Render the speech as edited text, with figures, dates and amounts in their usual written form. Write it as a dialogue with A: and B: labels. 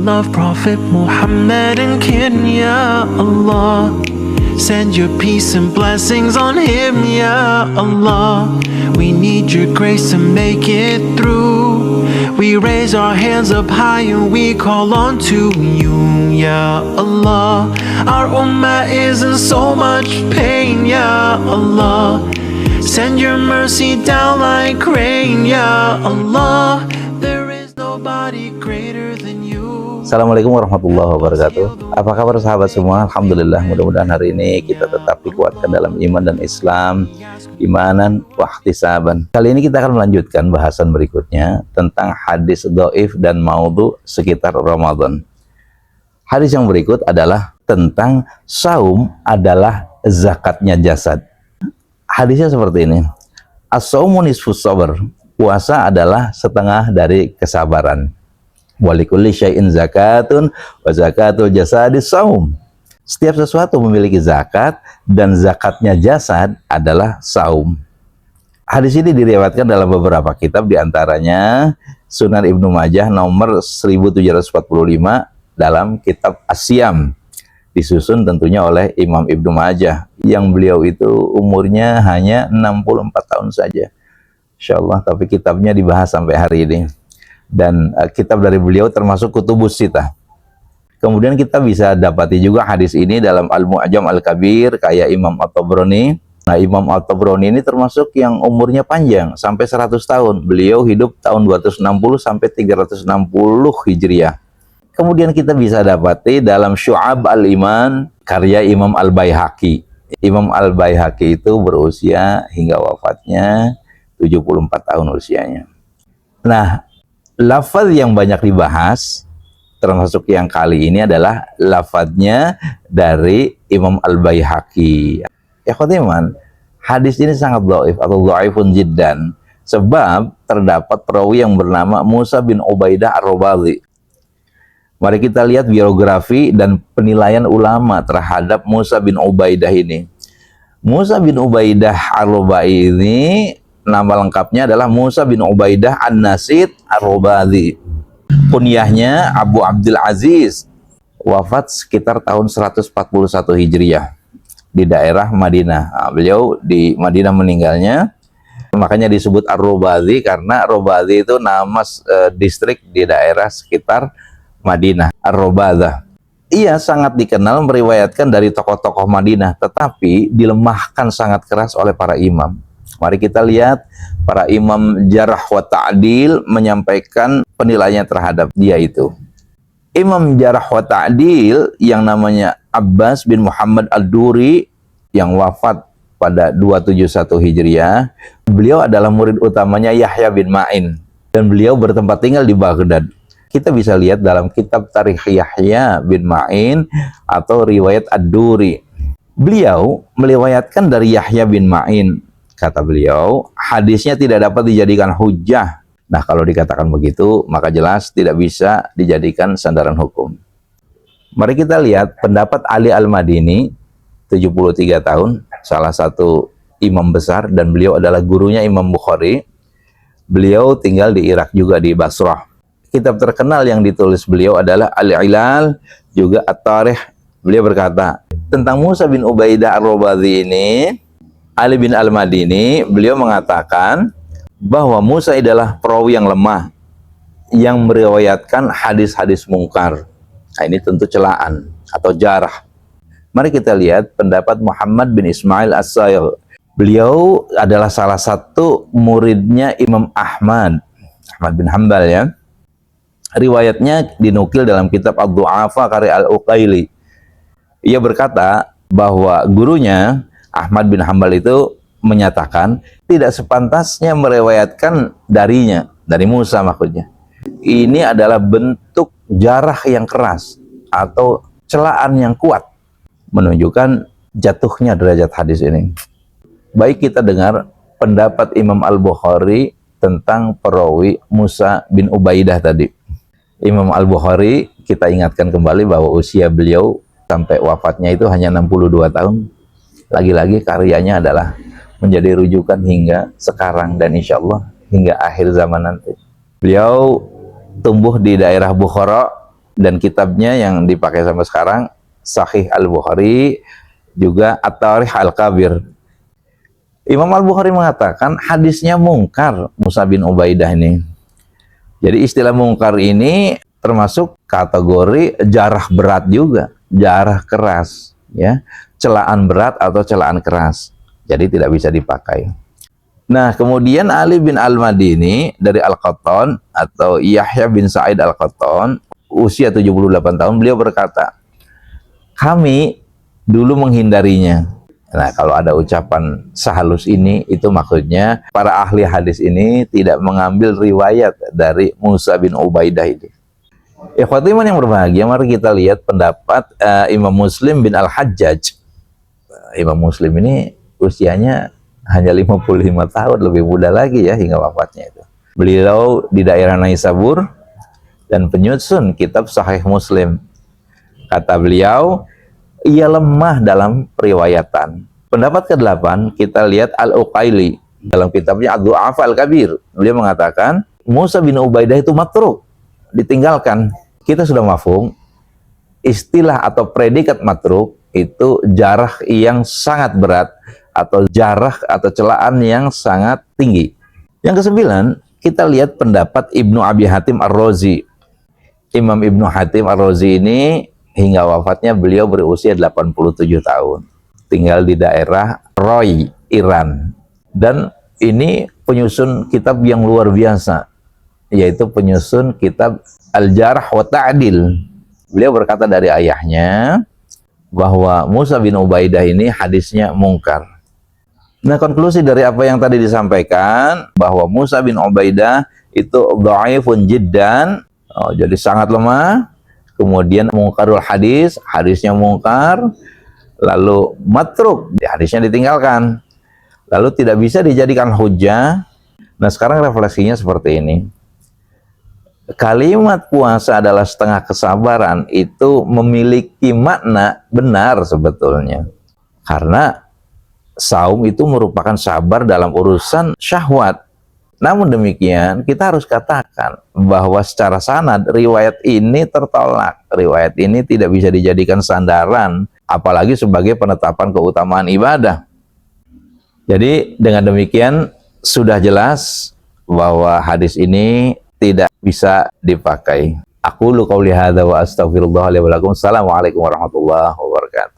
A: love Prophet Muhammad and kin, Ya Allah. Send your peace and blessings on him, Ya Allah. We need your grace to make it through. We raise our hands up high and we call on to you, Ya Allah. Our ummah is in so much pain, Ya Allah. Send your mercy down like rain, Ya Allah. There is nobody greater than you.
B: Assalamualaikum warahmatullahi wabarakatuh. Apa kabar sahabat semua? Alhamdulillah, mudah-mudahan hari ini kita tetap dikuatkan dalam iman dan Islam, imanan wa ihtisaban. Kali ini kita akan melanjutkan bahasan berikutnya tentang hadis dhaif dan maudhu sekitar Ramadan. Hadis yang berikut adalah tentang saum adalah zakatnya jasad. Hadisnya seperti ini. As-saumu nisfus sabr. Puasa adalah setengah dari kesabaran. Walikulli syai'in zakatun wa zakatul jasadi saum. Setiap sesuatu memiliki zakat dan zakatnya jasad adalah saum. Hadis ini diriwayatkan dalam beberapa kitab, diantaranya Sunan Ibnu Majah nomor 1745 dalam kitab As-Siyam, disusun tentunya oleh Imam Ibnu Majah yang beliau itu umurnya hanya 64 tahun saja. Insyaallah, tapi kitabnya dibahas sampai hari ini. Dan kitab dari beliau termasuk Kutubus Sittah. Kemudian kita bisa dapati juga hadis ini dalam Al-Mu'jam Al-Kabir kayak Imam At-Tabrani. Nah, Imam At-Tabrani ini termasuk yang umurnya panjang sampai 100 tahun. Beliau hidup tahun 260 sampai 360 Hijriah. Kemudian kita bisa dapati dalam Syu'ab Al-Iman karya Imam Al-Baihaqi. Imam Al-Baihaqi itu berusia hingga wafatnya 74 tahun usianya. Nah, lafaz yang banyak dibahas termasuk yang kali ini adalah lafaznya dari Imam Al-Baihaqi. Ya khotiman, hadis ini sangat dhaif atau dhaifun jiddan sebab terdapat perawi yang bernama Musa bin Ubaidah Ar-Rabazi. Mari kita lihat biografi dan penilaian ulama terhadap Musa bin Ubaidah ini. Musa bin Ubaidah Ar-Rabazi ini nama lengkapnya adalah Musa bin Ubaidah An-Nasid Ar-Rabazi. Kunyahnya Abu Abdul Aziz. Wafat sekitar tahun 141 Hijriah di daerah Madinah. Nah, beliau di Madinah meninggalnya. Makanya disebut Ar-Rabazi karena Rabazi itu nama distrik di daerah sekitar Madinah, Ar-Rabazah. Ia sangat dikenal meriwayatkan dari tokoh-tokoh Madinah, tetapi dilemahkan sangat keras oleh para imam. Mari kita lihat para imam jarh wa ta'dil menyampaikan penilaiannya terhadap dia itu. Imam jarh wa ta'dil yang namanya Abbas bin Muhammad Ad-Duri yang wafat pada 271 Hijriah. Beliau adalah murid utamanya Yahya bin Ma'in dan beliau bertempat tinggal di Baghdad. Kita bisa lihat dalam kitab Tarikh Yahya bin Ma'in atau riwayat Ad-Duri. Beliau meriwayatkan dari Yahya bin Ma'in. Kata beliau, hadisnya tidak dapat dijadikan hujjah. Nah, kalau dikatakan begitu, maka jelas tidak bisa dijadikan sandaran hukum. Mari kita lihat pendapat Ali Al-Madini, 73 tahun, salah satu imam besar, dan beliau adalah gurunya Imam Bukhari. Beliau tinggal di Irak juga, di Basrah. Kitab terkenal yang ditulis beliau adalah Al-Ilal, juga At-Tarikh. Beliau berkata, tentang Musa bin Ubaidah Ar-Rabazi ini, Ali bin Al-Madini, beliau mengatakan bahwa Musa adalah perawi yang lemah yang meriwayatkan hadis-hadis mungkar. Nah, ini tentu celaan atau jarah. Mari kita lihat pendapat Muhammad bin Ismail As-Saigh. Beliau adalah salah satu muridnya Imam Ahmad bin Hanbal ya. Riwayatnya dinukil dalam kitab Ad-Du'afa karya Al-Uqaili. Ia berkata bahwa gurunya Ahmad bin Hanbal itu menyatakan tidak sepantasnya meriwayatkan darinya, dari Musa maksudnya. Ini adalah bentuk jarah yang keras atau celaan yang kuat, menunjukkan jatuhnya derajat hadis ini. Baik, kita dengar pendapat Imam Al-Bukhari tentang perawi Musa bin Ubaidah tadi. Imam Al-Bukhari, kita ingatkan kembali bahwa usia beliau sampai wafatnya itu hanya 62 tahun. Lagi-lagi karyanya adalah menjadi rujukan hingga sekarang dan insya Allah hingga akhir zaman nanti. Beliau tumbuh di daerah Bukhara dan kitabnya yang dipakai sampai sekarang Sahih Al-Bukhari, juga At-Tarikh Al-Kabir. Imam Al-Bukhari mengatakan hadisnya mungkar Musa bin Ubaidah ini. Jadi istilah mungkar ini termasuk kategori jarah berat juga, jarah keras, ya, celaan berat atau celaan keras. Jadi tidak bisa dipakai. Nah, kemudian Ali bin Al-Madini dari Al-Qattan atau Yahya bin Sa'id Al-Qattan, usia 78 tahun, beliau berkata, kami dulu menghindarinya. Nah, kalau ada ucapan sehalus ini, itu maksudnya para ahli hadis ini tidak mengambil riwayat dari Musa bin Ubaidah ini. Ikhwati iman yang berbahagia, mari kita lihat pendapat Imam Muslim bin Al-Hajjaj. Imam Muslim ini usianya hanya 55 tahun, lebih muda lagi ya hingga wafatnya itu. Beliau di daerah Naisabur dan penyusun kitab Sahih Muslim. Kata beliau, ia lemah dalam periwayatan. Pendapat ke-8 kita lihat Al-Uqaili dalam kitabnya Ad-Du'af Al-Kabir. Beliau mengatakan Musa bin Ubaidah itu matruk, ditinggalkan. Kita sudah mafhum istilah atau predikat matruk itu jarah yang sangat berat atau jarah atau celaan yang sangat tinggi. Yang ke-9 kita lihat pendapat Ibnu Abi Hatim Ar-Razi. Imam Ibnu Hatim Ar-Razi ini hingga wafatnya beliau berusia 87 tahun. Tinggal di daerah Roy, Iran. Dan ini penyusun kitab yang luar biasa, yaitu penyusun kitab Al-Jarh wa Ta'dil. Beliau berkata dari ayahnya bahwa Musa bin Ubaidah ini hadisnya mungkar. Nah, konklusi dari apa yang tadi disampaikan, bahwa Musa bin Ubaidah itu dhaifun jiddan, jadi sangat lemah. Kemudian mungkarul hadis, hadisnya mungkar, lalu matruk, hadisnya ditinggalkan, lalu tidak bisa dijadikan hujjah. Nah, sekarang refleksinya seperti ini. Kalimat puasa adalah setengah kesabaran itu memiliki makna benar sebetulnya. Karena saum itu merupakan sabar dalam urusan syahwat. Namun demikian, kita harus katakan bahwa secara sanad riwayat ini tertolak. Riwayat ini tidak bisa dijadikan sandaran, apalagi sebagai penetapan keutamaan ibadah. Jadi dengan demikian sudah jelas bahwa hadis ini tidak bisa dipakai. Aqulu qouli hadza wa astaghfirullah li wa lakum. Assalamualaikum warahmatullahi wabarakatuh.